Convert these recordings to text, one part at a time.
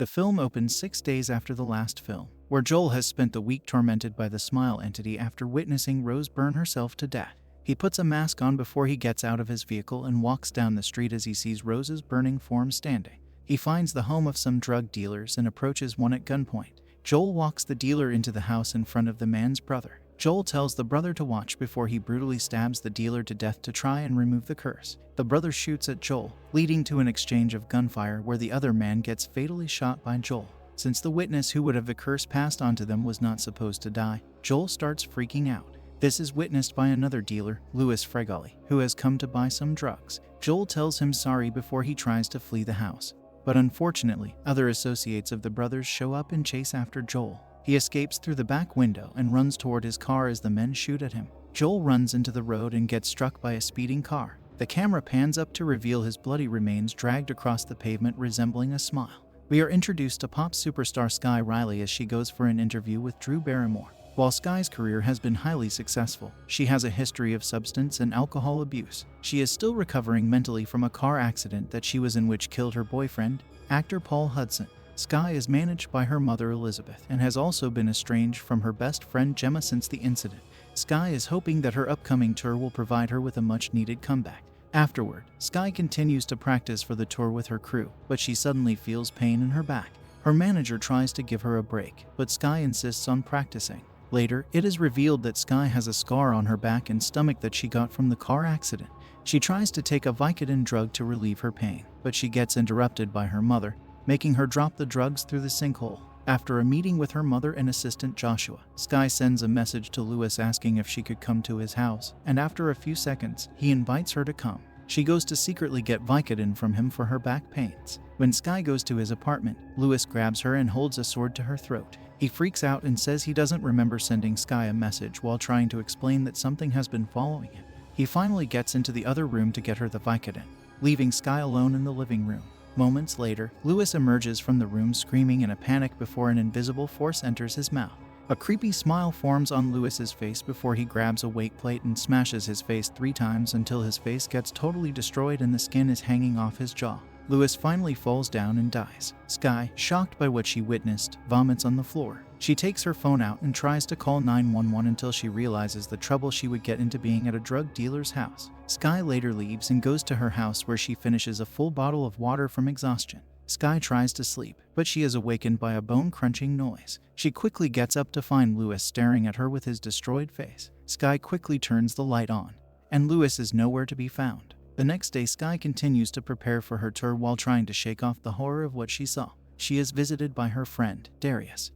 The film opens 6 days after the last film, where Joel has spent the week tormented by the smile entity after witnessing Rose burn herself to death. He puts a mask on before he gets out of his vehicle and walks down the street as he sees Rose's burning form standing. He finds the home of some drug dealers and approaches one at gunpoint. Joel walks the dealer into the house in front of the man's brother. Joel tells the brother to watch before he brutally stabs the dealer to death to try and remove the curse. The brother shoots at Joel, leading to an exchange of gunfire where the other man gets fatally shot by Joel. Since the witness who would have the curse passed on to them was not supposed to die, Joel starts freaking out. This is witnessed by another dealer, Louis Fregoli, who has come to buy some drugs. Joel tells him sorry before he tries to flee the house. But unfortunately, other associates of the brothers show up and chase after Joel. He escapes through the back window and runs toward his car as the men shoot at him. Joel runs into the road and gets struck by a speeding car. The camera pans up to reveal his bloody remains dragged across the pavement resembling a smile. We are introduced to pop superstar Skye Riley as she goes for an interview with Drew Barrymore. While Skye's career has been highly successful, she has a history of substance and alcohol abuse. She is still recovering mentally from a car accident that she was in which killed her boyfriend, actor Paul Hudson. Skye is managed by her mother Elizabeth and has also been estranged from her best friend Gemma since the incident. Skye is hoping that her upcoming tour will provide her with a much-needed comeback. Afterward, Skye continues to practice for the tour with her crew, but she suddenly feels pain in her back. Her manager tries to give her a break, but Skye insists on practicing. Later, it is revealed that Skye has a scar on her back and stomach that she got from the car accident. She tries to take a Vicodin drug to relieve her pain, but she gets interrupted by her mother, making her drop the drugs through the sinkhole. After a meeting with her mother and assistant Joshua, Skye sends a message to Louis asking if she could come to his house, and after a few seconds, he invites her to come. She goes to secretly get Vicodin from him for her back pains. When Skye goes to his apartment, Louis grabs her and holds a sword to her throat. He freaks out and says he doesn't remember sending Skye a message while trying to explain that something has been following him. He finally gets into the other room to get her the Vicodin, leaving Skye alone in the living room. Moments later, Louis emerges from the room screaming in a panic before an invisible force enters his mouth. A creepy smile forms on Louis's face before he grabs a weight plate and smashes his face 3 times until his face gets totally destroyed and the skin is hanging off his jaw. Louis finally falls down and dies. Skye, shocked by what she witnessed, vomits on the floor. She takes her phone out and tries to call 911 until she realizes the trouble she would get into being at a drug dealer's house. Skye later leaves and goes to her house where she finishes a full bottle of water from exhaustion. Skye tries to sleep, but she is awakened by a bone-crunching noise. She quickly gets up to find Louis staring at her with his destroyed face. Skye quickly turns the light on, and Louis is nowhere to be found. The next day, Skye continues to prepare for her tour while trying to shake off the horror of what she saw. She is visited by her friend, Darius,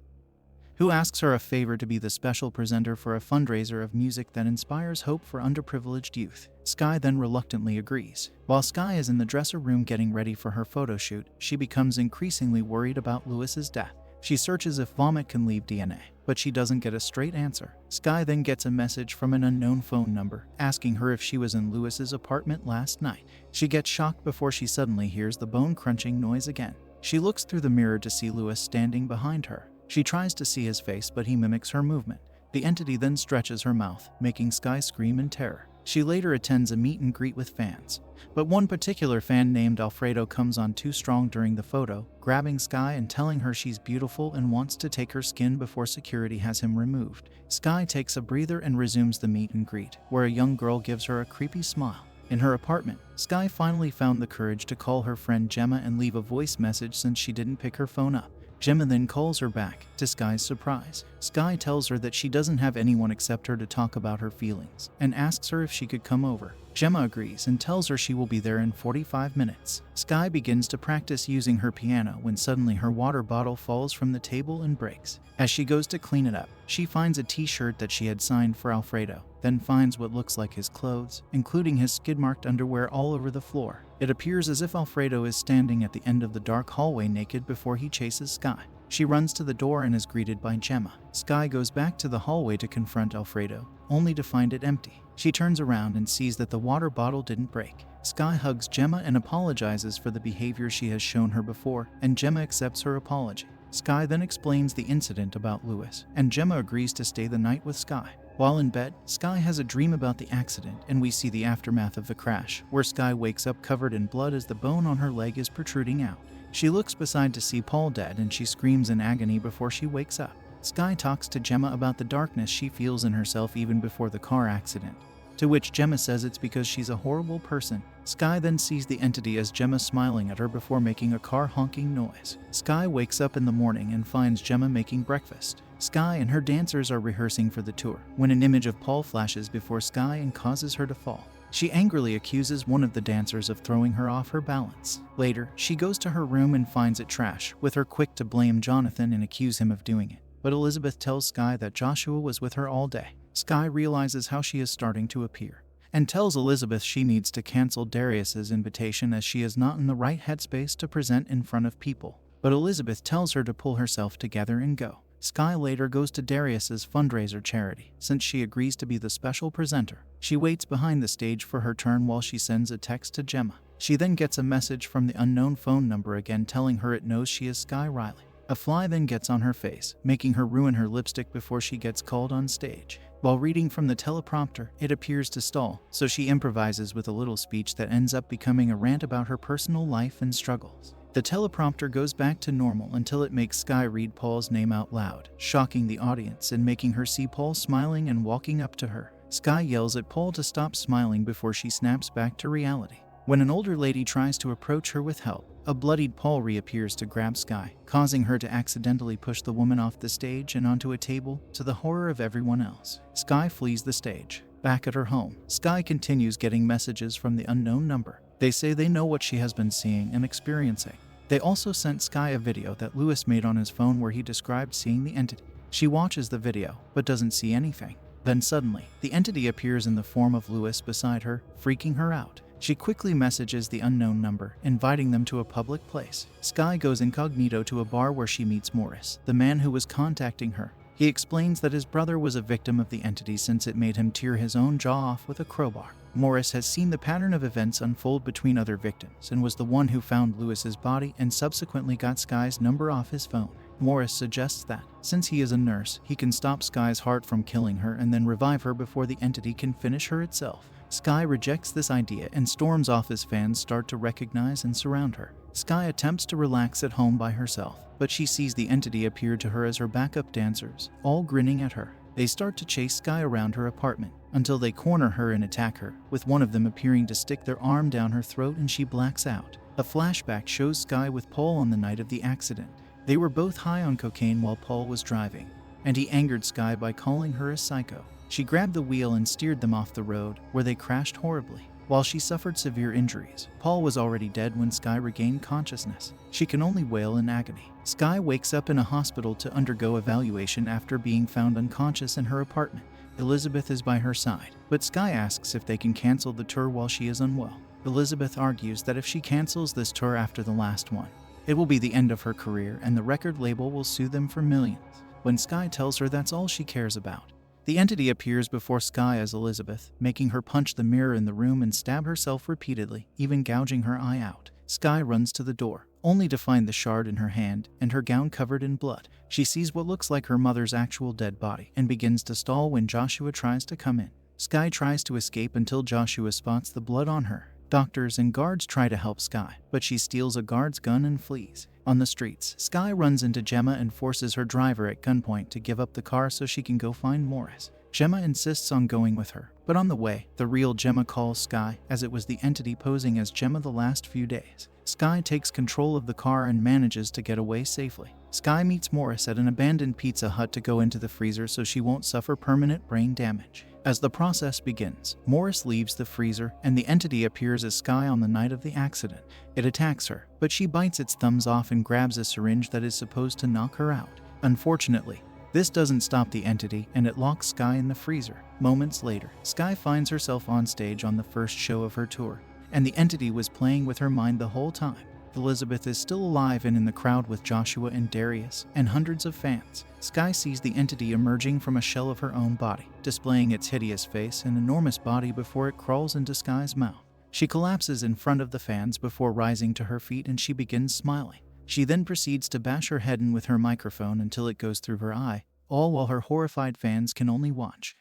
who asks her a favor to be the special presenter for a fundraiser of music that inspires hope for underprivileged youth. Skye then reluctantly agrees. While Skye is in the dresser room getting ready for her photo shoot, she becomes increasingly worried about Louis's death. She searches if vomit can leave DNA, but she doesn't get a straight answer. Skye then gets a message from an unknown phone number, asking her if she was in Louis's apartment last night. She gets shocked before she suddenly hears the bone-crunching noise again. She looks through the mirror to see Louis standing behind her. She tries to see his face, but he mimics her movement. The entity then stretches her mouth, making Skye scream in terror. She later attends a meet and greet with fans, but one particular fan named Alfredo comes on too strong during the photo, grabbing Skye and telling her she's beautiful and wants to take her skin before security has him removed. Skye takes a breather and resumes the meet and greet, where a young girl gives her a creepy smile. In her apartment, Skye finally found the courage to call her friend Gemma and leave a voice message since she didn't pick her phone up. Gemma then calls her back, to Skye's surprise. Skye tells her that she doesn't have anyone except her to talk about her feelings, and asks her if she could come over. Gemma agrees and tells her she will be there in 45 minutes. Skye begins to practice using her piano when suddenly her water bottle falls from the table and breaks. As she goes to clean it up, she finds a t-shirt that she had signed for Alfredo, then finds what looks like his clothes, including his skid-marked underwear all over the floor. It appears as if Alfredo is standing at the end of the dark hallway naked before he chases Skye. She runs to the door and is greeted by Gemma. Skye goes back to the hallway to confront Alfredo, only to find it empty. She turns around and sees that the water bottle didn't break. Skye hugs Gemma and apologizes for the behavior she has shown her before, and Gemma accepts her apology. Skye then explains the incident about Louis, and Gemma agrees to stay the night with Skye. While in bed, Skye has a dream about the accident, and we see the aftermath of the crash, where Skye wakes up covered in blood as the bone on her leg is protruding out. She looks beside to see Paul dead and she screams in agony before she wakes up. Skye talks to Gemma about the darkness she feels in herself even before the car accident, to which Gemma says it's because she's a horrible person. Skye then sees the entity as Gemma smiling at her before making a car honking noise. Skye wakes up in the morning and finds Gemma making breakfast. Skye and her dancers are rehearsing for the tour when an image of Paul flashes before Skye and causes her to fall. She angrily accuses one of the dancers of throwing her off her balance. Later, she goes to her room and finds it trash, with her quick to blame Jonathan and accuse him of doing it. But Elizabeth tells Skye that Joshua was with her all day. Skye realizes how she is starting to appear and tells Elizabeth she needs to cancel Darius's invitation as she is not in the right headspace to present in front of people. But Elizabeth tells her to pull herself together and go. Skye later goes to Darius's fundraiser charity since she agrees to be the special presenter. She waits behind the stage for her turn while she sends a text to Gemma. She then gets a message from the unknown phone number again telling her it knows she is Skye Riley. A fly then gets on her face, making her ruin her lipstick before she gets called on stage. While reading from the teleprompter, it appears to stall, so she improvises with a little speech that ends up becoming a rant about her personal life and struggles. The teleprompter goes back to normal until it makes Skye read Paul's name out loud, shocking the audience and making her see Paul smiling and walking up to her. Skye yells at Paul to stop smiling before she snaps back to reality. When an older lady tries to approach her with help, a bloodied Paul reappears to grab Skye, causing her to accidentally push the woman off the stage and onto a table, to the horror of everyone else. Skye flees the stage. Back at her home, Skye continues getting messages from the unknown number. They say they know what she has been seeing and experiencing. They also sent Skye a video that Lewis made on his phone where he described seeing the entity. She watches the video, but doesn't see anything. Then suddenly, the entity appears in the form of Lewis beside her, freaking her out. She quickly messages the unknown number, inviting them to a public place. Skye goes incognito to a bar where she meets Morris, the man who was contacting her. He explains that his brother was a victim of the entity since it made him tear his own jaw off with a crowbar. Morris has seen the pattern of events unfold between other victims and was the one who found Lewis's body and subsequently got Skye's number off his phone. Morris suggests that, since he is a nurse, he can stop Skye's heart from killing her and then revive her before the entity can finish her itself. Skye rejects this idea and storms off as fans start to recognize and surround her. Skye attempts to relax at home by herself, but she sees the entity appear to her as her backup dancers, all grinning at her. They start to chase Skye around her apartment until they corner her and attack her, with one of them appearing to stick their arm down her throat and she blacks out. A flashback shows Skye with Paul on the night of the accident. They were both high on cocaine while Paul was driving, and he angered Skye by calling her a psycho. She grabbed the wheel and steered them off the road, where they crashed horribly. While she suffered severe injuries, Paul was already dead when Skye regained consciousness. She can only wail in agony. Skye wakes up in a hospital to undergo evaluation after being found unconscious in her apartment. Elizabeth is by her side, but Skye asks if they can cancel the tour while she is unwell. Elizabeth argues that if she cancels this tour after the last one, it will be the end of her career and the record label will sue them for millions. When Skye tells her that's all she cares about, the entity appears before Skye as Elizabeth, making her punch the mirror in the room and stab herself repeatedly, even gouging her eye out. Skye runs to the door, only to find the shard in her hand and her gown covered in blood. She sees what looks like her mother's actual dead body and begins to stall when Joshua tries to come in. Skye tries to escape until Joshua spots the blood on her. Doctors and guards try to help Skye, but she steals a guard's gun and flees. On the streets, Skye runs into Gemma and forces her driver at gunpoint to give up the car so she can go find Morris. Gemma insists on going with her, but on the way, the real Gemma calls Skye, as it was the entity posing as Gemma the last few days. Skye takes control of the car and manages to get away safely. Skye meets Morris at an abandoned Pizza Hut to go into the freezer so she won't suffer permanent brain damage. As the process begins, Morris leaves the freezer and the entity appears as Skye on the night of the accident. It attacks her, but she bites its thumbs off and grabs a syringe that is supposed to knock her out. Unfortunately, this doesn't stop the entity and it locks Skye in the freezer. Moments later, Skye finds herself on stage on the first show of her tour, and the entity was playing with her mind the whole time. Elizabeth is still alive and in the crowd with Joshua and Darius and hundreds of fans. Skye sees the entity emerging from a shell of her own body, displaying its hideous face and enormous body before it crawls into Skye's mouth. She collapses in front of the fans before rising to her feet and she begins smiling. She then proceeds to bash her head in with her microphone until it goes through her eye, all while her horrified fans can only watch.